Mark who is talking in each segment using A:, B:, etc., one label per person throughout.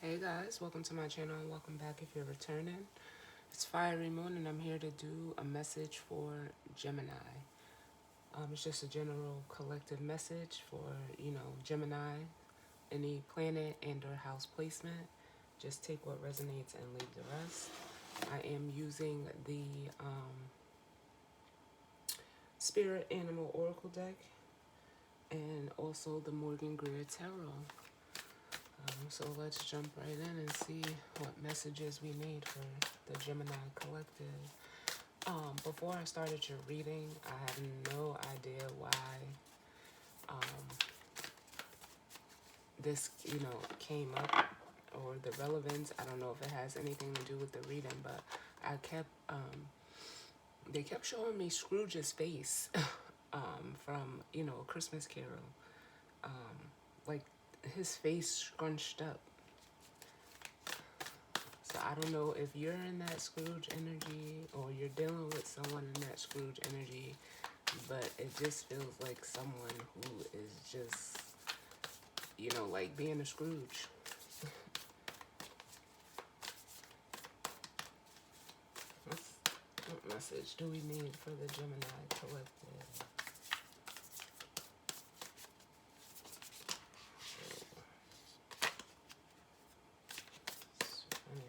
A: Hey guys, welcome to my channel and welcome back if you're returning. It's Fiery Moon and I'm here to do a message for Gemini. It's just a general collective message for, Gemini, any planet and or house placement. Just take what resonates and leave the rest. I am using the Spirit Animal Oracle deck and also the Morgan Greer Tarot. So let's jump right in and see what messages we need for the Gemini collective. Before I started your reading, I have no idea why this, came up or the relevance. I don't know if it has anything to do with the reading, but I kept, they kept showing me Scrooge's face from, A Christmas Carol. Like his face scrunched up. So I don't know if you're in that Scrooge energy or you're dealing with someone in that Scrooge energy, but it just feels like someone who is just, like being a Scrooge. What message do we need for the Gemini collective? It's funny.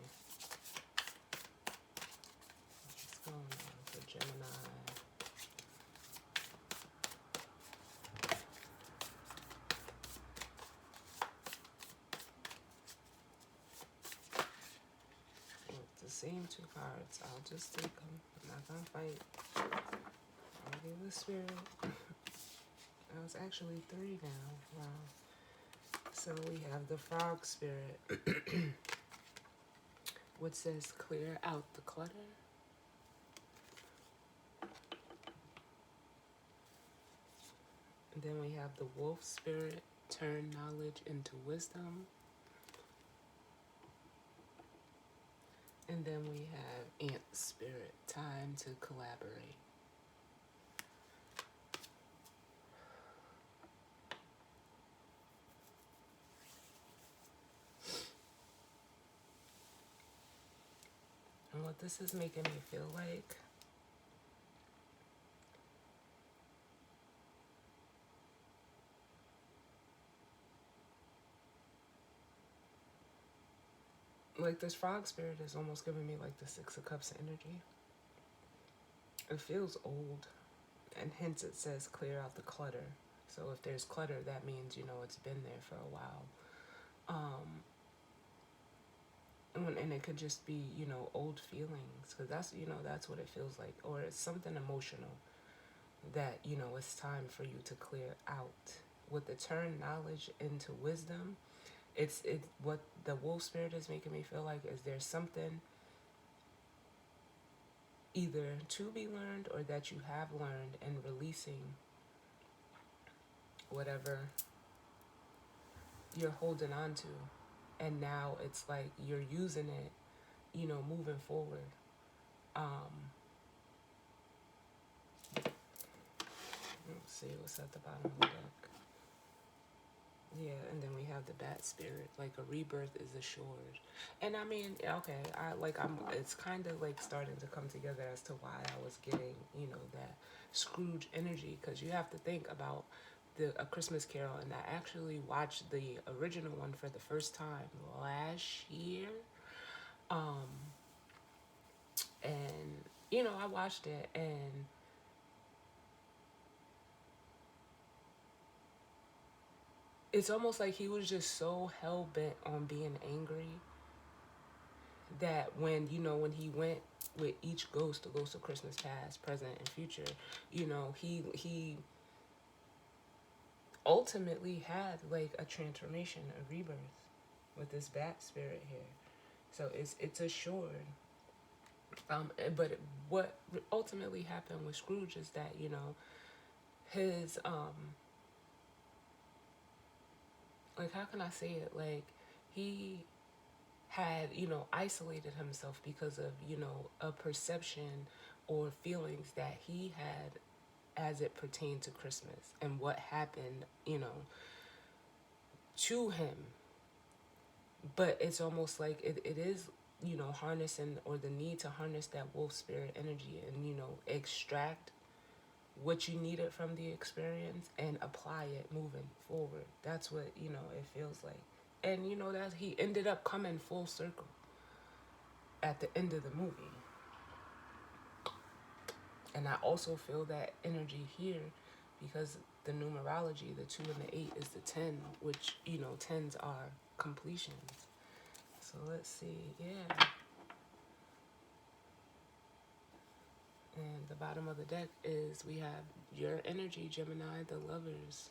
A: What's going on for Gemini? With the same two cards, I'll just take them. I'm not gonna fight. I'll give the spirit. That was actually 3 now. Wow. So we have the frog spirit, which says clear out the clutter. And then we have the wolf spirit, turn knowledge into wisdom. And then we have ant spirit, time to collaborate. And what this is making me feel like this frog spirit is almost giving me like the 6 of Cups energy. It feels old, and hence it says clear out the clutter. So if there's clutter, that means, it's been there for a while. And it could just be, old feelings, because that's what it feels like. Or it's something emotional that, it's time for you to clear out. With the turn knowledge into wisdom, it's what the wolf spirit is making me feel like is there's something either to be learned or that you have learned, and releasing whatever you're holding on to. And now it's like you're using it, moving forward. Let's see what's at the bottom of the deck. Yeah, and then we have the bat spirit, like a rebirth is assured. And I mean, okay, it's kind of like starting to come together as to why I was getting, that Scrooge energy, because you have to think about A Christmas Carol, and I actually watched the original one for the first time last year. And I watched it, and it's almost like he was just so hell-bent on being angry that when he went with each ghost, the ghost of Christmas past, present, and future, he ultimately had like a transformation, a rebirth with this bat spirit here. So it's assured. But what ultimately happened with Scrooge is that his like, how can I say it, like he had isolated himself because of a perception or feelings that he had as it pertained to Christmas and what happened to him But it's almost like it is, harnessing, or the need to harness that wolf spirit energy, and extract what you needed from the experience and apply it moving forward. That's what it feels like. And that he ended up coming full circle at the end of the movie. And I also feel that energy here, because the numerology, the 2 and the 8 is the 10, which tens are completions. So let's see. Yeah. And the bottom of the deck is, we have your energy, Gemini, the Lovers.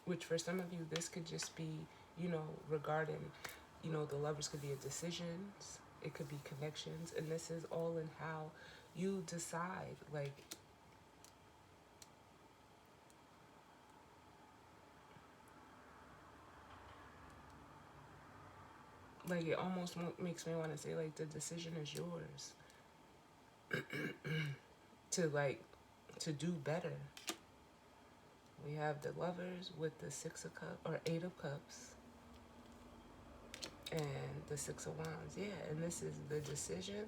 A: Which for some of you, this could just be, regarding, the Lovers could be a decisions, it could be connections, and this is all in how you decide. Like it almost makes me want to say, like, the decision is yours to do better. We have the Lovers with the 6 of Cups, or 8 of Cups, and the 6 of Wands. Yeah, and this is the decision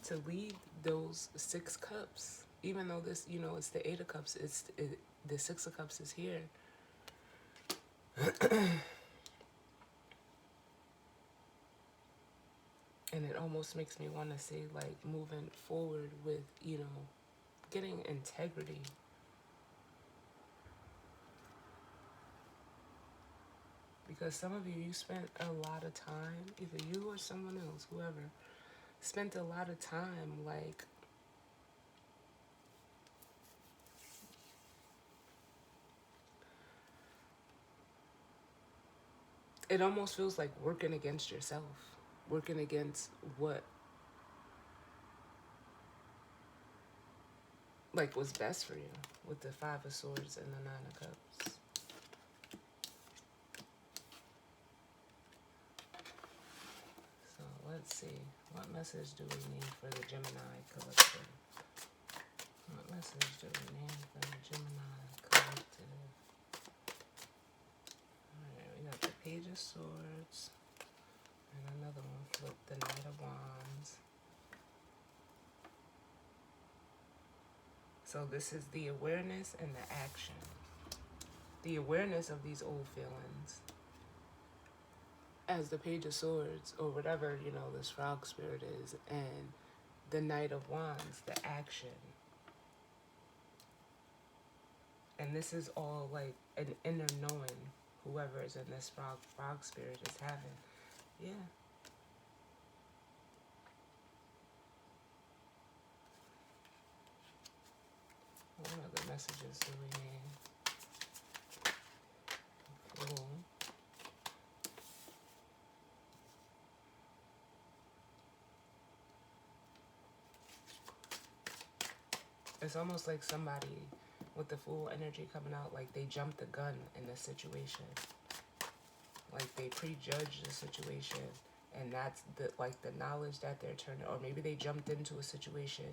A: to leave those 6 cups. Even though this, it's the 8 of Cups, the 6 of Cups is here. And it almost makes me want to say, like, moving forward with, getting integrity. Because some of you spent a lot of time, either you or someone else, whoever, spent a lot of time, like, it almost feels like working against yourself, working against what, like, was best for you, with the 5 of Swords and the 9 of Cups. So let's see, what message do we need for the Gemini collective? What message do we need for the Gemini collective? Alright, we got the Page of Swords, and another one flipped, the Knight of Wands. So this is the awareness and the action. The awareness of these old feelings as the Page of Swords, or whatever, this frog spirit is, and the Knight of Wands, the action. And this is all like an inner knowing whoever is in this frog spirit is having. Yeah. What other messages do we need? Cool. It's almost like somebody with the Fool energy coming out, like they jumped the gun in this situation. Like they prejudged the situation, and that's the knowledge that they're turning, or maybe they jumped into a situation,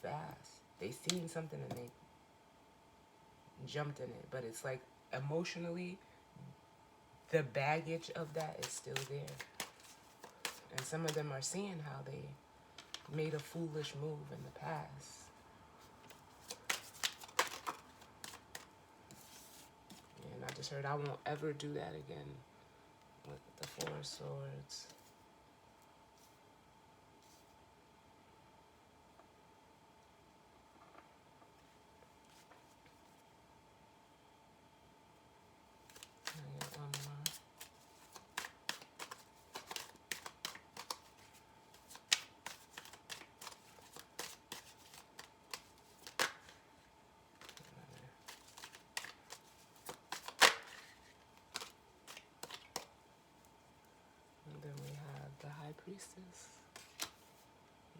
A: fast. They seen something and they jumped in it, but it's like emotionally, the baggage of that is still there. And some of them are seeing how they made a foolish move in the past. And I just heard, I won't ever do that again, with the 4 of Swords. I got one more. And then we have the High Priestess.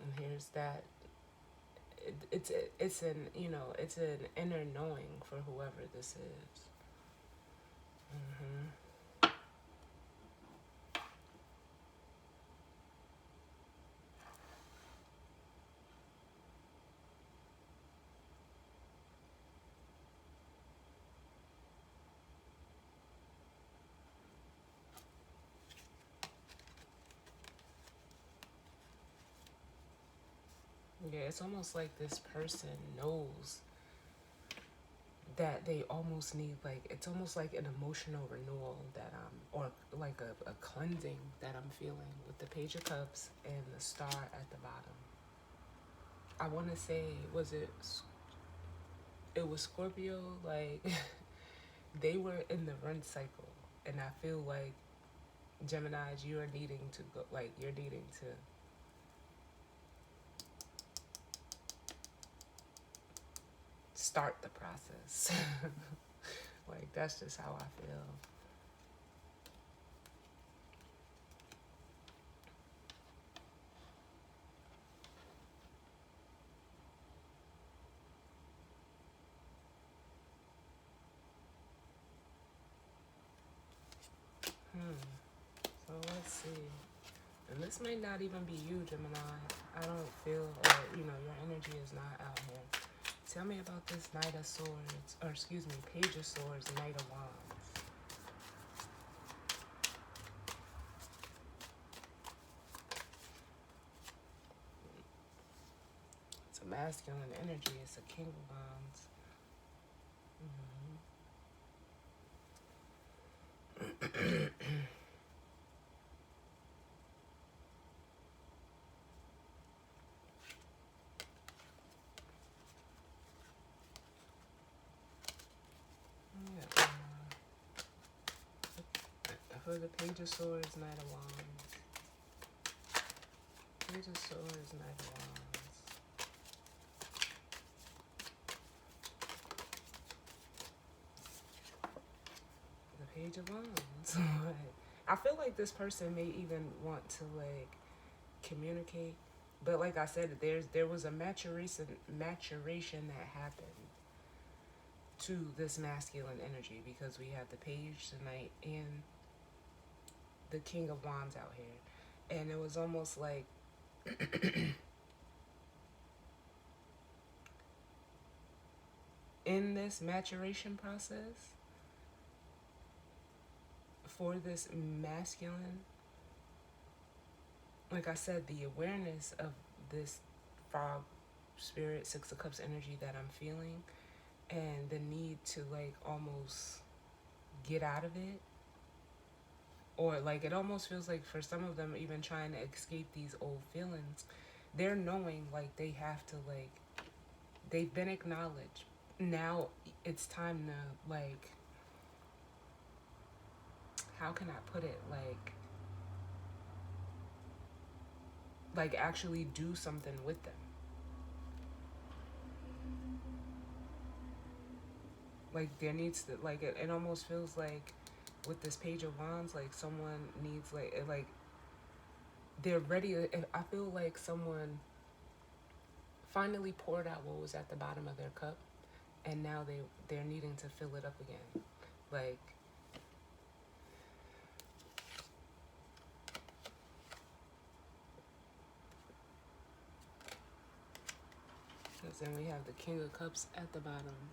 A: And here's that. It's an inner knowing for whoever this is. Yeah, it's almost like this person knows that they almost need, like, it's almost like an emotional renewal that or like a cleansing that I'm feeling with the Page of Cups and the star at the bottom. I want to say, it was Scorpio, like they were in the run cycle, and I feel like Geminis, you are needing to go, like you're needing to start the process. Like, that's just how I feel. So let's see. And this may not even be you, Gemini. I don't feel, or, your energy is not out here. Tell me about this Knight of Swords, or excuse me, Page of Swords, Knight of Wands. It's a masculine energy. It's a King of Wands. Yeah. For the Page of Swords, Knight of Wands. Page of Swords, Knight of Wands. The Page of Wands. I feel like this person may even want to, like, communicate, but like I said, there was a maturation that happened to this masculine energy, because we have the Page tonight and the King of Wands out here, and it was almost like in this maturation process for this masculine, like I said, the awareness of this frog spirit, Six of Cups energy that I'm feeling, and the need to, like, almost get out of it, or like it almost feels like for some of them even trying to escape these old feelings, they're knowing like they have to, like, they've been acknowledged, now it's time to, how can I put it, like actually do something with them. Like there needs to, like, it almost feels like with this Page of Wands, like someone needs, like they're ready. I feel like someone finally poured out what was at the bottom of their cup, and now they're needing to fill it up again. Like, because then we have the King of Cups at the bottom.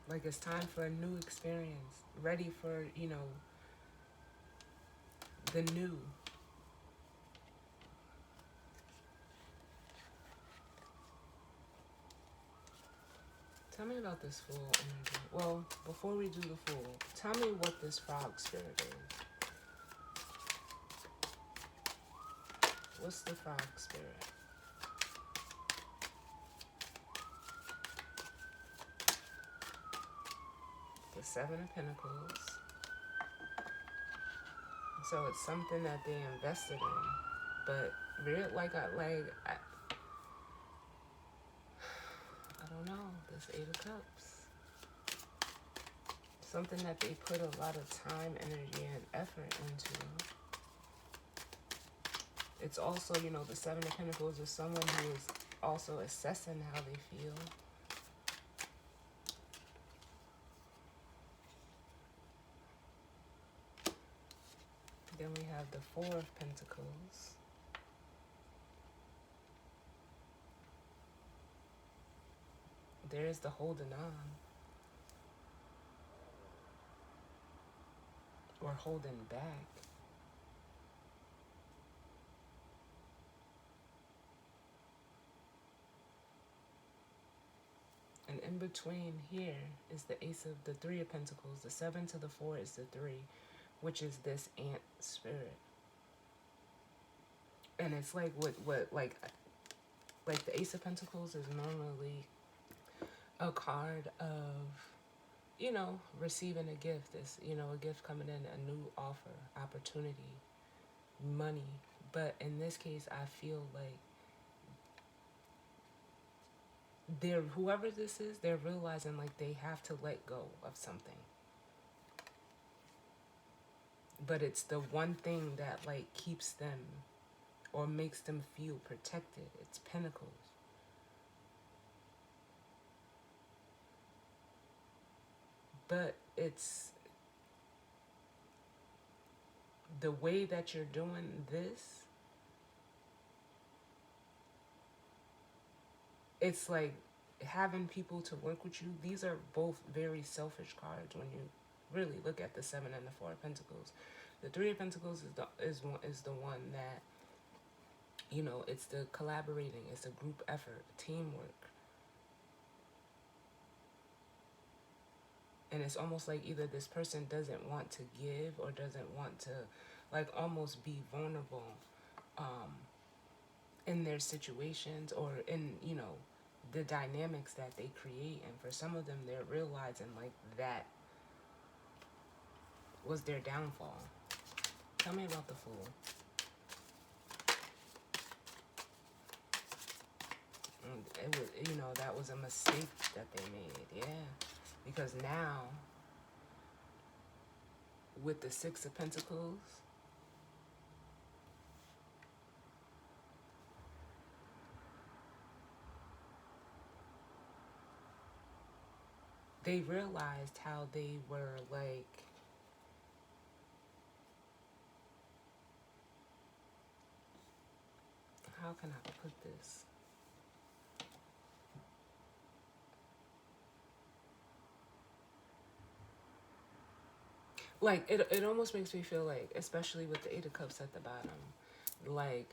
A: Like, it's time for a new experience. Ready for, the new. Tell me about this Fool energy. Well, before we do the Fool, tell me what this Frog spirit is. What's the Frog spirit? The Seven of Pentacles. So it's something that they invested in, but real, I don't know. This Eight of Cups. Something that they put a lot of time, energy, and effort into. It's also, the Seven of Pentacles is someone who is also assessing how they feel. Then we have the Four of Pentacles. There's the holding on. Or holding back. in between here is the Ace of the Three of Pentacles. The 7 to the 4 is the 3, which is this ant spirit. And it's like what like the Ace of Pentacles is normally a card of, you know, receiving a gift. It's, you know, a gift coming in, a new offer, opportunity, money. But in this case, I feel like whoever this is, they're realizing like they have to let go of something. But it's the one thing that like keeps them or makes them feel protected. It's Pentacles. But it's the way that you're doing this, it's like having people to work with you. These are both very selfish cards when you really look at the 7 and the 4 of Pentacles. The 3 of Pentacles is the one that, you know, it's the collaborating, it's a group effort, teamwork. And it's almost like either this person doesn't want to give or doesn't want to like almost be vulnerable in their situations or in, you know, the dynamics that they create. And for some of them, they're realizing like that was their downfall. Tell me about the Fool. It was, you know, that was a mistake that they made. Yeah. Because now, with the 6 of Pentacles, they realized how they were like, how can I put this? Like, it almost makes me feel like, especially with the 8 of Cups at the bottom, like,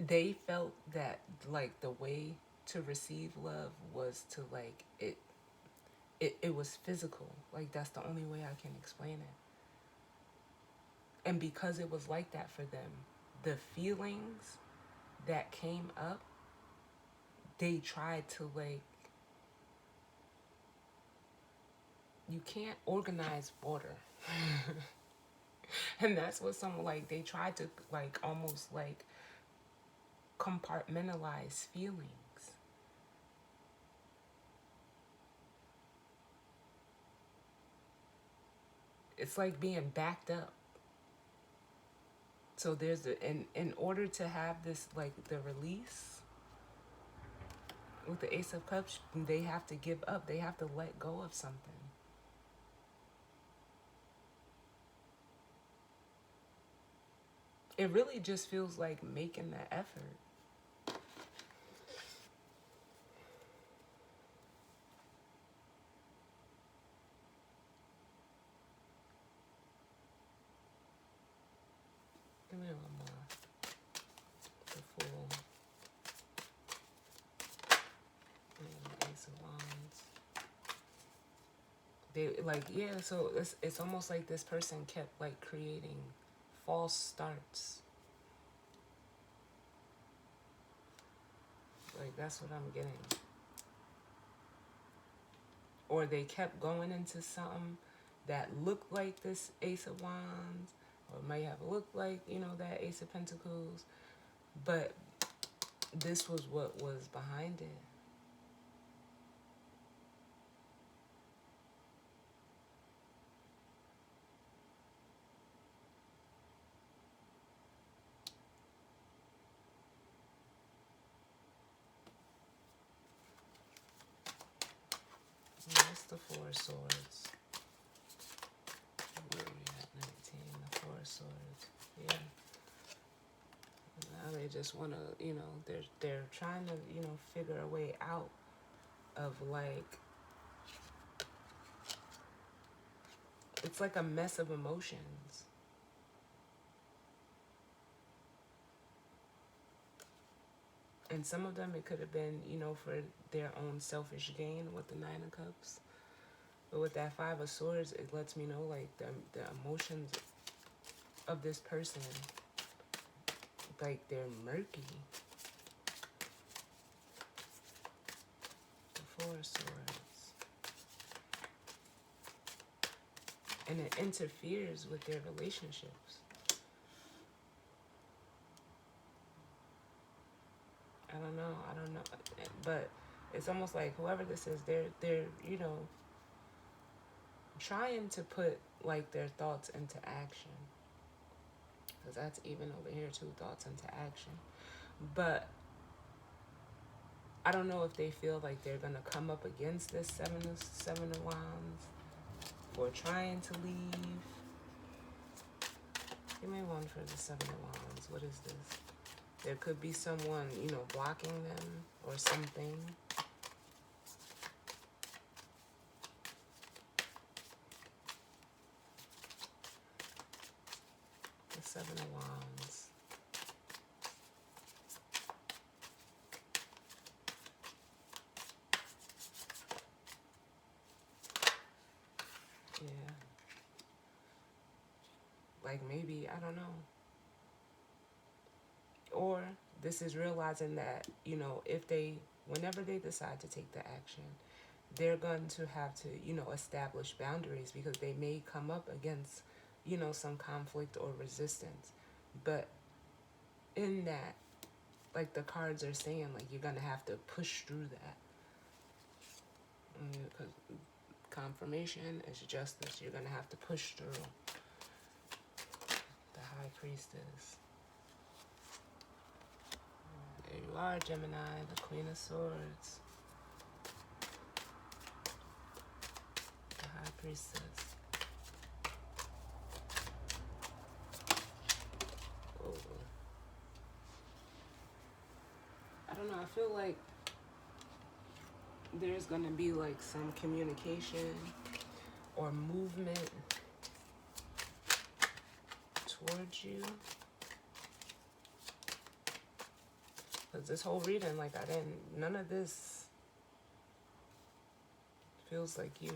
A: they felt that, like, the way to receive love was to, like, it was physical. Like, that's the only way I can explain it. And because it was like that for them, the feelings that came up, they tried to, like, you can't organize water. And that's what some, like, they tried to, like, almost, like, compartmentalize feelings. It's like being backed up. So there's in order to have this, like, the release with the Ace of Cups, they have to give up. They have to let go of something. It really just feels like making the effort. Give me one more. The Fool. And the Ace of Wands. They, like, yeah, so it's almost like this person kept, like, creating false starts. Like, that's what I'm getting. Or they kept going into something that looked like this Ace of Wands, or might have looked like, you know, that Ace of Pentacles, but this was what was behind it. That's the 4 of Swords. Where are we at? 19, the 4 of Swords. Yeah. Now they just want to, you know, they're trying to, you know, figure a way out of, like, it's like a mess of emotions. And some of them, it could have been, for their own selfish gain with the Nine of Cups. But with that Five of Swords, it lets me know, like, the emotions of this person, like, they're murky. The Four of Swords. And it interferes with their relationships. I don't know. But it's almost like whoever this is, they're trying to put, like, their thoughts into action. Because that's even over here too, thoughts into action. But I don't know if they feel like they're going to come up against this Seven of Wands or trying to leave. Give me one for the Seven of Wands. What is this? There could be someone, blocking them or something. The Seven of Wands. Yeah. Like, maybe, I don't know. Or this is realizing that, whenever they decide to take the action, they're going to have to, establish boundaries because they may come up against, some conflict or resistance. But in that, like the cards are saying, like, you're going to have to push through that. Because confirmation is justice. You're going to have to push through. The High Priestess. There you are, Gemini, the Queen of Swords. The High Priestess. Oh. I don't know, I feel like there's going to be, like, some communication or movement towards you. Because this whole reading, like, none of this feels like you.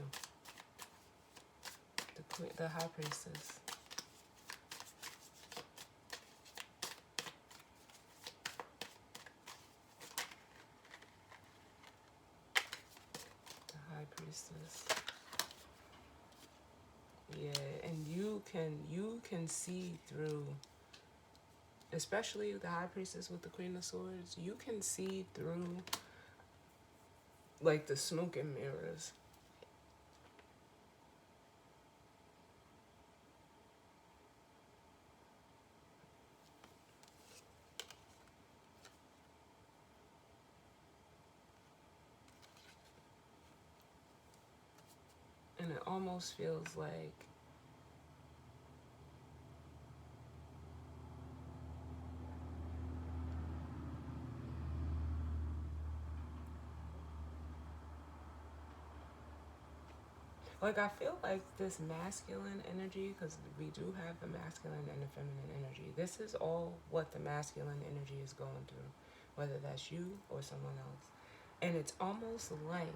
A: The High Priestess. The High Priestess. Yeah, and you can see through, especially the High Priestess with the Queen of Swords, you can see through, like, the smoke and mirrors. And it almost feels like I feel like this masculine energy, because we do have the masculine and the feminine energy. This is all what the masculine energy is going through, whether that's you or someone else. And it's almost like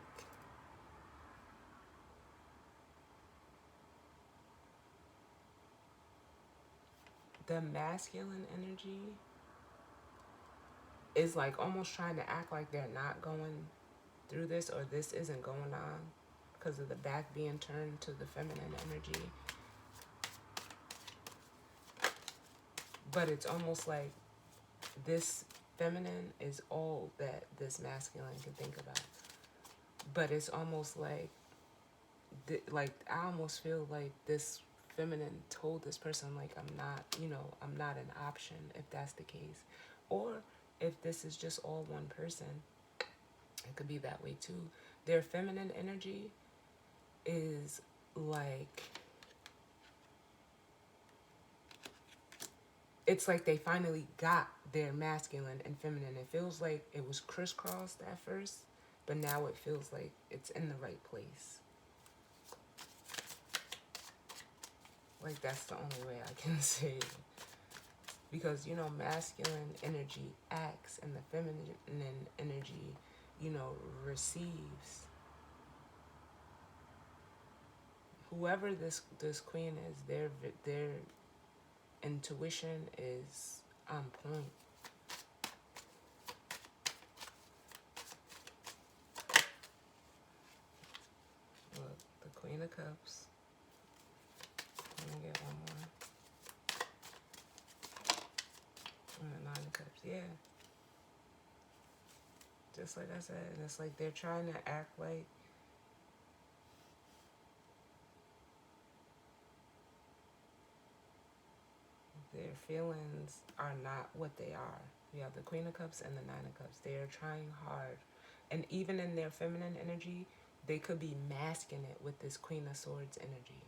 A: the masculine energy is, like, almost trying to act like they're not going through this, or this isn't going on, because of the back being turned to the feminine energy. But it's almost like this feminine is all that this masculine can think about. But it's almost like I almost feel like this feminine told this person, like, I'm not an option if that's the case. Or if this is just all one person, it could be that way too. Their feminine energy is like, it's like they finally got their masculine and feminine. It feels like it was crisscrossed at first, but now it feels like it's in the right place. Like, that's the only way I can say it. Because, masculine energy acts and the feminine energy, receives. Whoever this queen is, their intuition is on point. Look, the Queen of Cups. Let me get one more. And the Nine of Cups. Yeah. Just like I said, it's like they're trying to act like their feelings are not what they are. You have the Queen of Cups and the Nine of Cups. They are trying hard. And even in their feminine energy, they could be masking it with this Queen of Swords energy.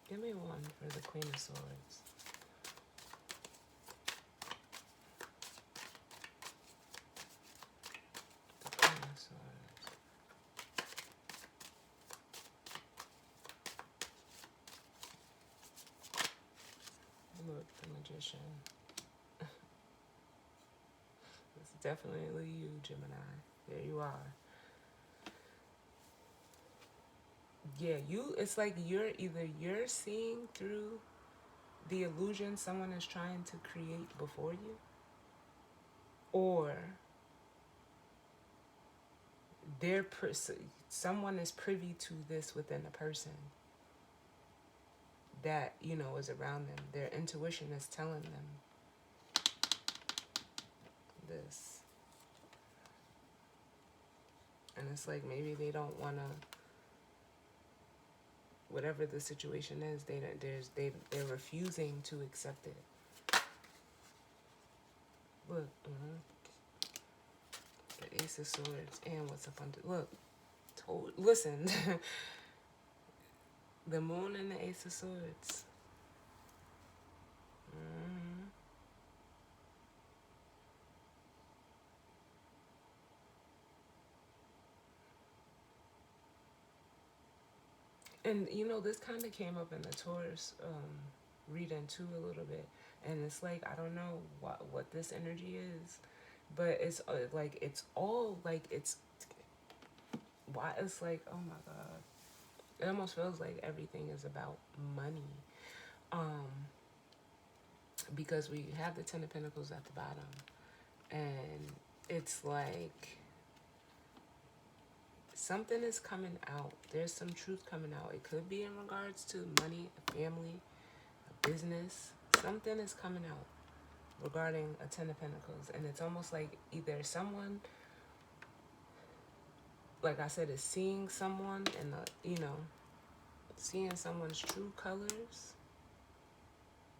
A: Give me one for the Queen of Swords. The Queen of Swords. Look, the Magician. It's definitely you, Gemini. There you are. Yeah, it's like you're seeing through the illusion someone is trying to create before you, or someone is privy to this within a person that is around them. Their intuition is telling them this, and it's like maybe they don't want to. Whatever the situation is, they're refusing to accept it. Look, the Ace of Swords and what's up under. Look, listen, the Moon and the Ace of Swords. And this kind of came up in the Taurus reading too a little bit, and it's like I don't know what this energy is, but it's like it's all like it's why it's like, oh my god, it almost feels like everything is about money, because we have the Ten of Pentacles at the bottom, and it's like something is coming out. There's some truth coming out. It could be in regards to money, a family, a business. Something is coming out regarding a Ten of Pentacles, and it's almost like either someone, like I said, is seeing someone and seeing someone's true colors,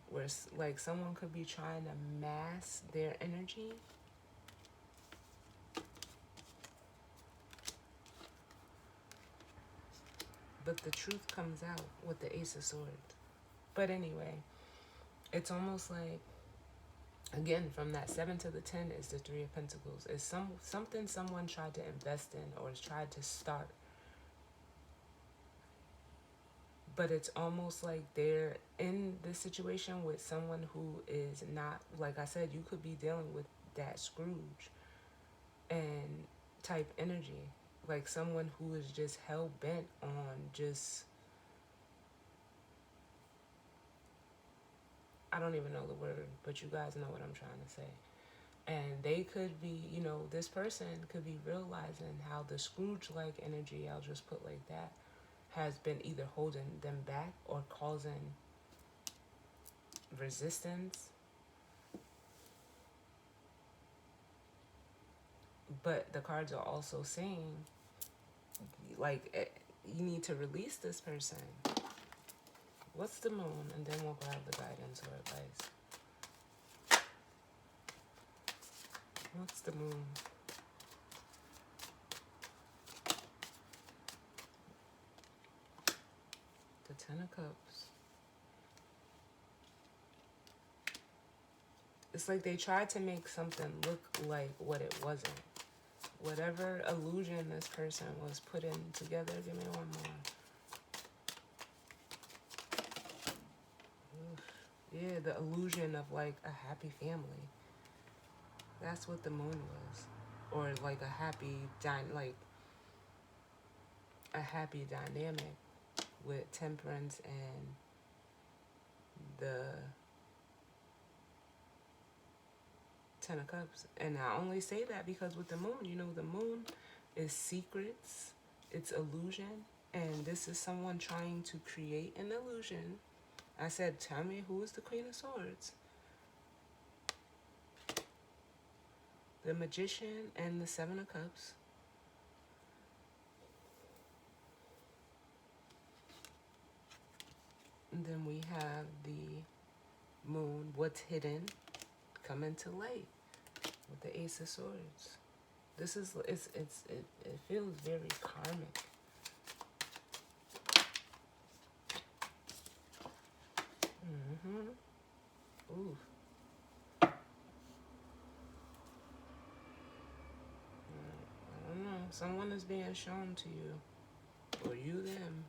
A: where like someone could be trying to mask their energy. But the truth comes out with the Ace of Swords. But anyway, it's almost like, again, from that 7 to the 10 is the 3 of Pentacles. It's something someone tried to invest in or has tried to start. But it's almost like they're in this situation with someone who is not, like I said, you could be dealing with that Scrooge and type energy. Like someone who is just hell-bent on just, I don't even know the word, but you guys know what I'm trying to say. And they could be, this person could be realizing how the Scrooge-like energy, I'll just put like that, has been either holding them back or causing resistance. But the cards are also saying, like, you need to release this person. What's the Moon? And then we'll grab the guidance or advice. What's the Moon? The Ten of Cups. It's like they tried to make something look like what it wasn't. whatever illusion this person was putting together. Give me one more. Yeah, the illusion of like a happy family. That's what the moon was. Or like a happy dynamic with temperance and the Ten of Cups. And I only say that because with the moon, the moon is secrets, it's illusion, and this is someone trying to create an illusion. I said, tell me who is the Queen of Swords? The Magician and the Seven of Cups. And then we have the moon, what's hidden, coming to light with the Ace of Swords. This is, it feels very karmic. Ooh. I don't know. Someone is being shown to you. Or you them.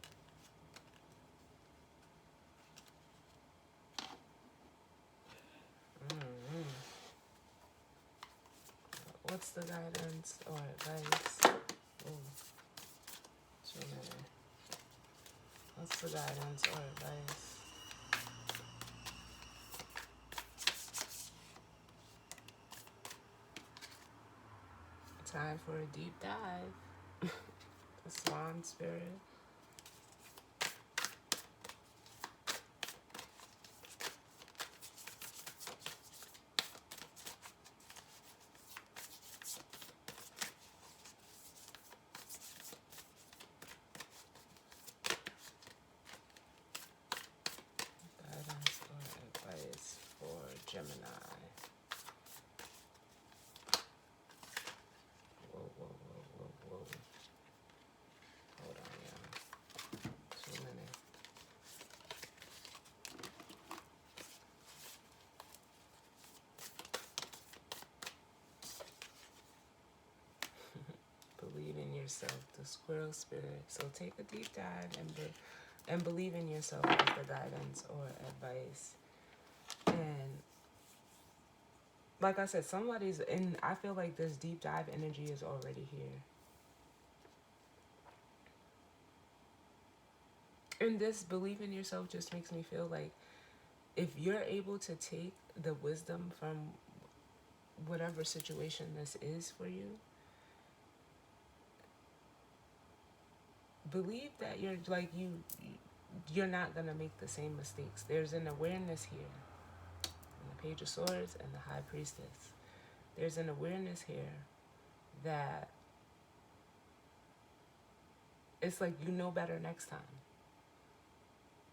A: What's the guidance or advice? Oh, Gemini. What's the guidance or advice? Time for a deep dive. The Swan Spirit. Guidance or advice for Gemini. Whoa. Hold on, y'all. 2 minutes. Believe in yourself, the Squirrel Spirit. So take a deep dive and believe in yourself as the guidance or advice. And like I said, somebody's in, I feel like this deep dive energy is already here. And this belief in yourself just makes me feel like if you're able to take the wisdom from whatever situation this is for you, believe that you're not gonna make the same mistakes. There's an awareness here. And the Page of Swords and the High Priestess. There's an awareness here that it's like you know better next time.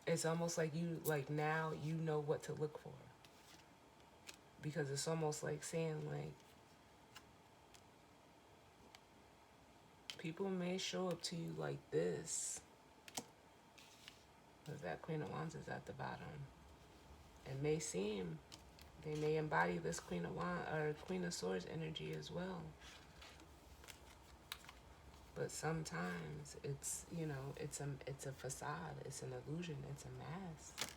A: It's almost like now you know what to look for. Because it's almost like saying like people may show up to you like this. Because that Queen of Wands is at the bottom. It may seem they may embody this Queen of Wands or Queen of Swords energy as well. But sometimes it's, it's a facade, it's an illusion, it's a mask.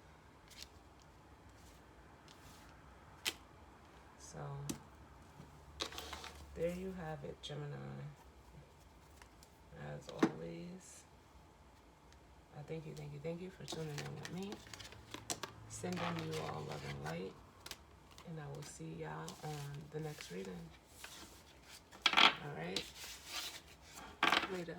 A: So there you have it, Gemini. As always, I thank you for tuning in with me. Sending you all love and light. And I will see y'all on the next reading. All right? Later.